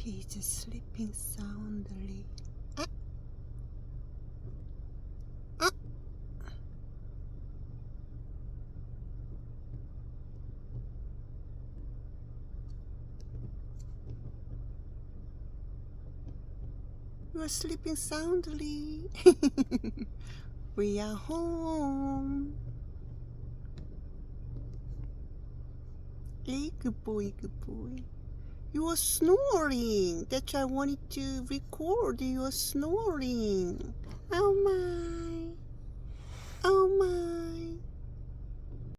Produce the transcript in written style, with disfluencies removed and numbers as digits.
He's sleeping soundly. You're sleeping soundly. We are home. Hey, good boy, good boy. You are snoring. That's why I wanted to record you are snoring. Oh my. Oh my.